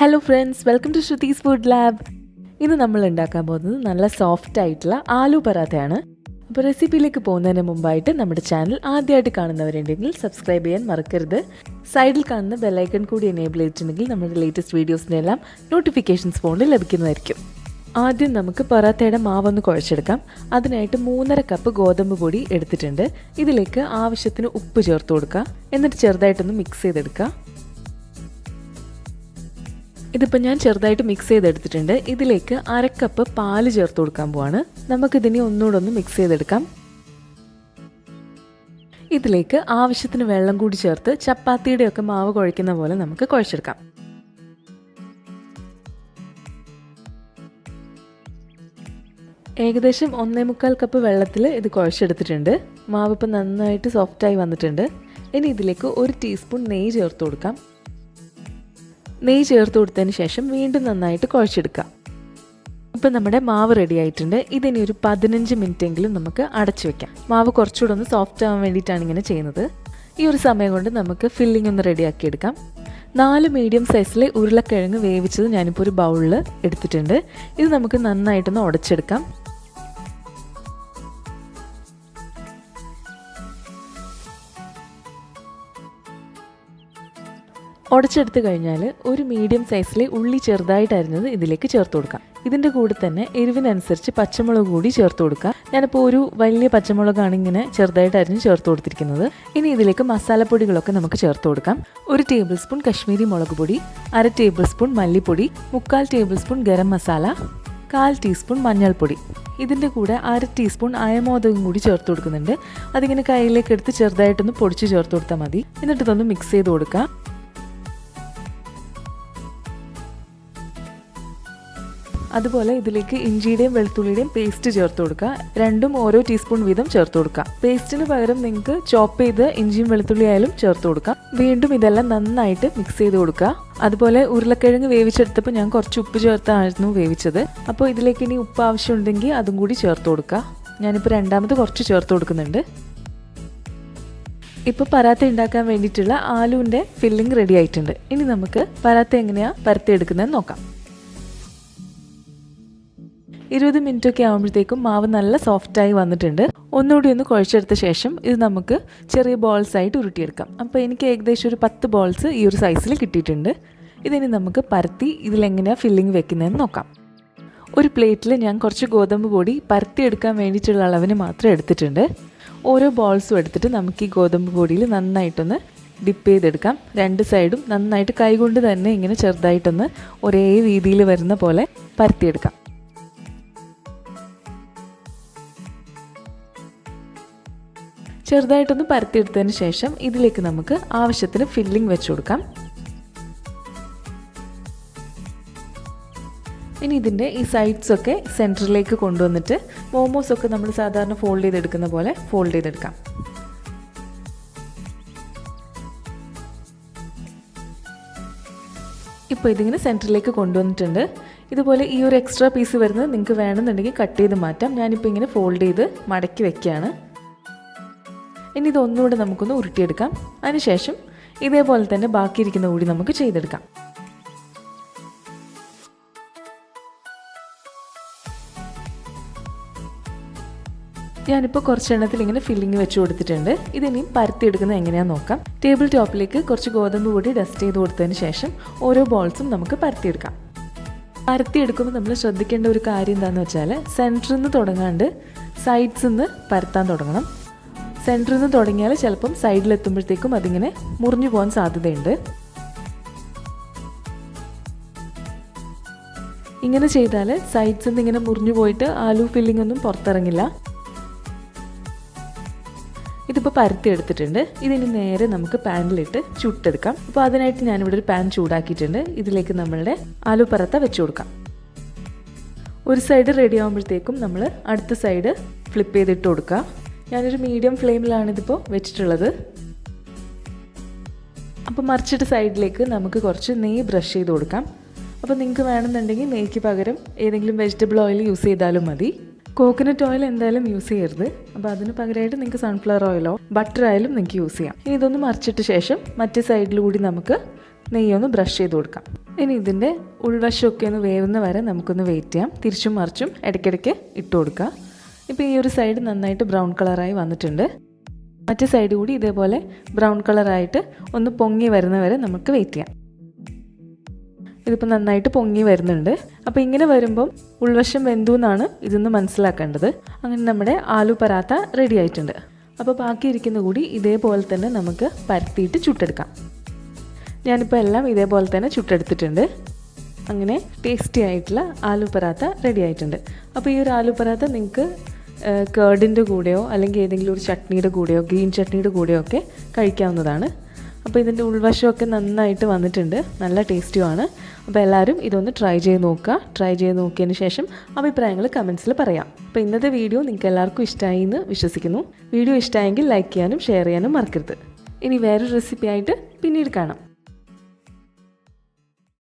Hello friends, welcome to Shruthi's food lab. ഇന്ന് നമ്മൾ ഉണ്ടാക്കാൻ പോകുന്നത് നല്ല സോഫ്റ്റ് ആയിട്ടുള്ള ആലു പറാത്തയാണ്. അപ്പോൾ റെസിപ്പിയിലേക്ക് പോകുന്നതിന് മുമ്പായിട്ട് നമ്മുടെ ചാനൽ ആദ്യമായിട്ട് കാണുന്നവരുണ്ടെങ്കിൽ സബ്സ്ക്രൈബ് ചെയ്യാൻ മറക്കരുത്. സൈഡിൽ കാണുന്ന ബെല്ലൈക്കൺ കൂടി എനേബിൾ ചെയ്തിട്ടുണ്ടെങ്കിൽ നമ്മുടെ ലേറ്റസ്റ്റ് വീഡിയോസിൻ്റെ എല്ലാം നോട്ടിഫിക്കേഷൻസ് ഫോണിൽ ലഭിക്കുന്നതായിരിക്കും. ആദ്യം നമുക്ക് പറാത്തയുടെ മാവൊന്ന് കുഴച്ചെടുക്കാം. അതിനായിട്ട് 3.5 കപ്പ് ഗോതമ്പ് പൊടി എടുത്തിട്ടുണ്ട്. ഇതിലേക്ക് ആവശ്യത്തിന് ഉപ്പ് ചേർത്ത് കൊടുക്കുക. എന്നിട്ട് ചെറുതായിട്ടൊന്ന് മിക്സ് ചെയ്തെടുക്കുക. ഇതിപ്പോൾ ഞാൻ ചെറുതായിട്ട് മിക്സ് ചെയ്തെടുത്തിട്ടുണ്ട്. ഇതിലേക്ക് 1/2 കപ്പ് പാല് ചേർത്ത് കൊടുക്കാൻ പോവാണ്. നമുക്കിതിനെ ഒന്നുകൂടെ ഒന്ന് മിക്സ് ചെയ്തെടുക്കാം. ഇതിലേക്ക് ആവശ്യത്തിന് വെള്ളം കൂടി ചേർത്ത് ചപ്പാത്തിയുടെയൊക്കെ മാവ് കുഴയ്ക്കുന്ന പോലെ നമുക്ക് കുഴച്ചെടുക്കാം. ഏകദേശം 1.25 കപ്പ് വെള്ളത്തിൽ ഇത് കുഴച്ചെടുത്തിട്ടുണ്ട്. മാവ് ഇപ്പം നന്നായിട്ട് സോഫ്റ്റായി വന്നിട്ടുണ്ട്. ഇനി ഇതിലേക്ക് 1 ടീസ്പൂൺ നെയ്യ് ചേർത്ത് കൊടുക്കാം. നെയ്യ് ചേർത്ത് കൊടുത്തതിന് ശേഷം വീണ്ടും നന്നായിട്ട് കുഴച്ചെടുക്കുക. ഇപ്പം നമ്മുടെ മാവ് റെഡി ആയിട്ടുണ്ട്. ഇതിനി ഒരു 15 മിനിറ്റെങ്കിലും നമുക്ക് അടച്ചു വെക്കാം. മാവ് കുറച്ചുകൂടെ ഒന്ന് സോഫ്റ്റ് ആവാൻ വേണ്ടിയിട്ടാണ് ഇങ്ങനെ ചെയ്യുന്നത്. ഈ ഒരു സമയം കൊണ്ട് നമുക്ക് ഫില്ലിംഗ് ഒന്ന് റെഡിയാക്കി എടുക്കാം. 4 മീഡിയം സൈസിലെ ഉരുളക്കിഴങ്ങ് വേവിച്ചത് ഞാനിപ്പോൾ ഒരു ബൗളിൽ എടുത്തിട്ടുണ്ട്. ഇത് നമുക്ക് നന്നായിട്ടൊന്ന് ഉടച്ചെടുക്കാം. ഉടച്ചെടുത്ത് കഴിഞ്ഞാൽ ഒരു മീഡിയം സൈസിലെ ഉള്ളി ചെറുതായിട്ട് അരിഞ്ഞത് ഇതിലേക്ക് ചേർത്ത് കൊടുക്കാം. ഇതിൻ്റെ കൂടെ തന്നെ എരിവിനനുസരിച്ച് പച്ചമുളക് കൂടി ചേർത്ത് കൊടുക്കുക. ഞാനിപ്പോൾ ഒരു വലിയ പച്ചമുളകാണ് ഇങ്ങനെ ചെറുതായിട്ട് അരിഞ്ഞ് ചേർത്ത് കൊടുത്തിരിക്കുന്നത്. ഇനി ഇതിലേക്ക് മസാലപ്പൊടികളൊക്കെ നമുക്ക് ചേർത്ത് കൊടുക്കാം. 1 ടേബിൾ സ്പൂൺ കശ്മീരി മുളക് പൊടി, 1/2 ടേബിൾ സ്പൂൺ മല്ലിപ്പൊടി, 3/4 table spoon garam masala, 1/4 teaspoon മഞ്ഞൾപ്പൊടി. ഇതിൻ്റെ കൂടെ 1/2 ടീസ്പൂൺ അയമോദകം കൂടി ചേർത്ത് കൊടുക്കുന്നുണ്ട്. അതിങ്ങനെ കയ്യിലേക്ക് എടുത്ത് ചെറുതായിട്ടൊന്ന് പൊടിച്ച് ചേർത്ത് കൊടുത്താൽ മതി. എന്നിട്ട് ഇതൊന്ന് മിക്സ് ചെയ്ത് കൊടുക്കുക. അതുപോലെ ഇതിലേക്ക് ഇഞ്ചിയുടെയും വെളുത്തുള്ളിയുടെയും പേസ്റ്റ് ചേർത്ത് കൊടുക്കുക. രണ്ടും ഓരോ ടീസ്പൂൺ വീതം ചേർത്ത് കൊടുക്കുക. പേസ്റ്റിന് പകരം നിങ്ങൾക്ക് ചോപ്പ് ചെയ്ത് ഇഞ്ചിയും വെളുത്തുള്ളി ആയാലും ചേർത്ത് കൊടുക്കാം. വീണ്ടും ഇതെല്ലാം നന്നായിട്ട് മിക്സ് ചെയ്ത് കൊടുക്കുക. അതുപോലെ ഉരുളക്കിഴങ്ങ് വേവിച്ചെടുത്തപ്പോൾ ഞാൻ കുറച്ച് ഉപ്പ് ചേർത്തായിരുന്നു വേവിച്ചത്. അപ്പോൾ ഇതിലേക്ക് ഇനി ഉപ്പ് ആവശ്യമുണ്ടെങ്കിൽ അതും കൂടി ചേർത്ത് കൊടുക്കുക. ഞാനിപ്പോൾ രണ്ടാമത് കുറച്ച് ചേർത്ത് കൊടുക്കുന്നുണ്ട്. ഇപ്പോൾ പറാത്ത ഉണ്ടാക്കാൻ വേണ്ടിയിട്ടുള്ള ആലുവിൻ്റെ ഫില്ലിംഗ് റെഡി ആയിട്ടുണ്ട്. ഇനി നമുക്ക് പറാത്ത എങ്ങനെയാണ് പരത്തിയെടുക്കുന്നതെന്ന് നോക്കാം. 20 മിനിറ്റൊക്കെ ആകുമ്പോഴത്തേക്കും മാവ് നല്ല സോഫ്റ്റായി വന്നിട്ടുണ്ട്. ഒന്നുകൂടി ഒന്ന് കുഴച്ചെടുത്ത ശേഷം ഇത് നമുക്ക് ചെറിയ ബോൾസ് ആയിട്ട് ഉരുട്ടിയെടുക്കാം. അപ്പോൾ എനിക്ക് ഏകദേശം ഒരു 10 ബോൾസ് ഈ ഒരു സൈസിൽ കിട്ടിയിട്ടുണ്ട്. ഇതിനി നമുക്ക് പരത്തി ഇതിലെങ്ങനെയാണ് ഫില്ലിംഗ് വെക്കുന്നതെന്ന് നോക്കാം. ഒരു പ്ലേറ്റിൽ ഞാൻ കുറച്ച് ഗോതമ്പ് പൊടി പരത്തിയെടുക്കാൻ വേണ്ടിയിട്ടുള്ള അളവിന് മാത്രം എടുത്തിട്ടുണ്ട്. ഓരോ ബോൾസും എടുത്തിട്ട് നമുക്ക് ഈ ഗോതമ്പ് പൊടിയിൽ നന്നായിട്ടൊന്ന് ഡിപ്പ് ചെയ്തെടുക്കാം. 2 സൈഡും നന്നായിട്ട് കൈകൊണ്ട് തന്നെ ഇങ്ങനെ ചെറുതായിട്ടൊന്ന് ഒരേ രീതിയിൽ വരുന്ന പോലെ പരത്തിയെടുക്കാം. ചെറുതായിട്ടൊന്ന് പരത്തിയെടുത്തതിന് ശേഷം ഇതിലേക്ക് നമുക്ക് ആവശ്യത്തിന് ഫില്ലിംഗ് വെച്ച് കൊടുക്കാം. ഇനി ഇതിൻ്റെ ഈ സൈഡ്സൊക്കെ സെൻറ്ററിലേക്ക് കൊണ്ടുവന്നിട്ട് മോമോസൊക്കെ നമ്മൾ സാധാരണ ഫോൾഡ് ചെയ്തെടുക്കുന്ന പോലെ ഫോൾഡ് ചെയ്തെടുക്കാം. ഇപ്പോൾ ഇതിങ്ങനെ സെൻറ്ററിലേക്ക് കൊണ്ടുവന്നിട്ടുണ്ട്. ഇതുപോലെ ഈ ഒരു എക്സ്ട്രാ പീസ് വരുന്നത് നിങ്ങൾക്ക് വേണമെന്നുണ്ടെങ്കിൽ കട്ട് ചെയ്ത് മാറ്റാം. ഞാനിപ്പോൾ ഇങ്ങനെ ഫോൾഡ് ചെയ്ത് മടക്കി വെക്കുകയാണ്. ഇനി ഇതൊന്നുകൂടെ നമുക്കൊന്ന് ഉരുട്ടിയെടുക്കാം. അതിനുശേഷം ഇതേപോലെ തന്നെ ബാക്കിയിരിക്കുന്ന കൂടി നമുക്ക് ചെയ്തെടുക്കാം. ഞാനിപ്പോൾ കുറച്ചെണ്ണത്തിൽ ഇങ്ങനെ ഫില്ലിങ് വെച്ച് കൊടുത്തിട്ടുണ്ട്. ഇതിനിയും പരത്തിയെടുക്കുന്നത് എങ്ങനെയാണെന്ന് നോക്കാം. ടേബിൾ ടോപ്പിലേക്ക് കുറച്ച് ഗോതമ്പ് പൊടി ഡസ്റ്റ് ചെയ്ത് കൊടുത്തതിന് ശേഷം ഓരോ ബോൾസും നമുക്ക് പരത്തിയെടുക്കാം. പരത്തിയെടുക്കുമ്പോൾ നമ്മൾ ശ്രദ്ധിക്കേണ്ട ഒരു കാര്യം എന്താണെന്ന് വെച്ചാൽ സെൻറ്ററിൽ നിന്ന് തുടങ്ങാണ്ട് സൈഡ്സിൽ നിന്ന് പരത്താൻ തുടങ്ങണം. സെൻറ്ററിൽ നിന്ന് തുടങ്ങിയാൽ ചിലപ്പം സൈഡിലെത്തുമ്പോഴത്തേക്കും അതിങ്ങനെ മുറിഞ്ഞു പോകാൻ സാധ്യതയുണ്ട്. ഇങ്ങനെ ചെയ്താൽ സൈഡ്സിൽ നിന്ന് ഇങ്ങനെ മുറിഞ്ഞു പോയിട്ട് ആലു ഫില്ലിംഗ് ഒന്നും പുറത്തിറങ്ങില്ല. ഇതിപ്പോൾ പരത്തി എടുത്തിട്ടുണ്ട്. ഇതിന് നേരെ നമുക്ക് പാനിലിട്ട് ചുട്ടെടുക്കാം. അപ്പോൾ അതിനായിട്ട് ഞാനിവിടെ ഒരു പാൻ ചൂടാക്കിയിട്ടുണ്ട്. ഇതിലേക്ക് നമ്മളുടെ ആലു പറാത്ത വെച്ച് കൊടുക്കാം. ഒരു സൈഡ് റെഡി ആകുമ്പോഴത്തേക്കും നമ്മൾ അടുത്ത സൈഡ് ഫ്ലിപ്പ് ചെയ്തിട്ട് കൊടുക്കുക. ഞാനൊരു മീഡിയം ഫ്ലെയിമിലാണ് ഇതിപ്പോൾ വെച്ചിട്ടുള്ളത്. അപ്പോൾ മറിച്ചിട്ട് സൈഡിലേക്ക് നമുക്ക് കുറച്ച് നെയ്യ് ബ്രഷ് ചെയ്ത് കൊടുക്കാം. അപ്പോൾ നിങ്ങൾക്ക് വേണമെന്നുണ്ടെങ്കിൽ നെയ്ക്ക് പകരം ഏതെങ്കിലും വെജിറ്റബിൾ ഓയിൽ യൂസ് ചെയ്താലും മതി. കോക്കനട്ട് ഓയിൽ എന്തായാലും യൂസ് ചെയ്യരുത്. അപ്പോൾ അതിന് പകരമായിട്ട് നിങ്ങൾക്ക് സൺഫ്ലവർ ഓയിലോ ബട്ടർ ആയാലും നിങ്ങൾക്ക് യൂസ് ചെയ്യാം. ഇനി ഇതൊന്ന് മറിച്ചിട്ട ശേഷം മറ്റേ സൈഡിലൂടി നമുക്ക് നെയ്യൊന്ന് ബ്രഷ് ചെയ്ത് കൊടുക്കാം. ഇനി ഇതിൻ്റെ ഉൾവശമൊക്കെ ഒന്ന് വേവുന്ന വരെ നമുക്കൊന്ന് വെയിറ്റ് ചെയ്യാം. തിരിച്ചും മറിച്ചും ഇടയ്ക്കിടയ്ക്ക് ഇട്ട് കൊടുക്കുക. ഇപ്പോൾ ഈ ഒരു സൈഡ് നന്നായിട്ട് ബ്രൗൺ കളറായി വന്നിട്ടുണ്ട്. മറ്റേ സൈഡ് കൂടി ഇതേപോലെ ബ്രൗൺ കളറായിട്ട് ഒന്ന് പൊങ്ങി വരുന്ന വരെ നമുക്ക് വെയിറ്റ് ചെയ്യാം. ഇതിപ്പോൾ നന്നായിട്ട് പൊങ്ങി വരുന്നുണ്ട്. അപ്പോൾ ഇങ്ങനെ വരുമ്പം ഉൾവശം വെന്തു എന്നാണ് ഇതൊന്ന് മനസ്സിലാക്കേണ്ടത്. അങ്ങനെ നമ്മുടെ ആലു പറാത്ത റെഡി ആയിട്ടുണ്ട്. അപ്പോൾ ബാക്കിയിരിക്കുന്ന കൂടി ഇതേപോലെ തന്നെ നമുക്ക് പരത്തിയിട്ട് ചുട്ടെടുക്കാം. ഞാനിപ്പോൾ എല്ലാം ഇതേപോലെ തന്നെ ചുട്ടെടുത്തിട്ടുണ്ട്. അങ്ങനെ ടേസ്റ്റി ആയിട്ടുള്ള ആലു പറാത്ത റെഡി ആയിട്ടുണ്ട്. അപ്പോൾ ഈ ഒരു ആലു പറാത്ത നിങ്ങൾക്ക് കേർഡിൻ്റെ കൂടെയോ അല്ലെങ്കിൽ ഏതെങ്കിലും ഒരു ചട്നിയുടെ കൂടെയോ ഗ്രീൻ ചട്നിയുടെ കൂടെയോ ഒക്കെ കഴിക്കാവുന്നതാണ്. അപ്പോൾ ഇതിൻ്റെ ഉൾവശമൊക്കെ നന്നായിട്ട് വന്നിട്ടുണ്ട്, നല്ല ടേസ്റ്റിയുമാണ്. അപ്പോൾ എല്ലാവരും ഇതൊന്ന് ട്രൈ ചെയ്ത് നോക്കുക. ട്രൈ ചെയ്ത് നോക്കിയതിന് ശേഷം അഭിപ്രായങ്ങൾ കമൻസിൽ പറയാം. അപ്പോൾ ഇന്നത്തെ വീഡിയോ നിങ്ങൾക്ക് എല്ലാവർക്കും ഇഷ്ടമായി എന്ന് വിശ്വസിക്കുന്നു. വീഡിയോ ഇഷ്ടമായെങ്കിൽ ലൈക്ക് ചെയ്യാനും ഷെയർ ചെയ്യാനും മറക്കരുത്. ഇനി വേറൊരു റെസിപ്പി ആയിട്ട് പിന്നീട് കാണാം.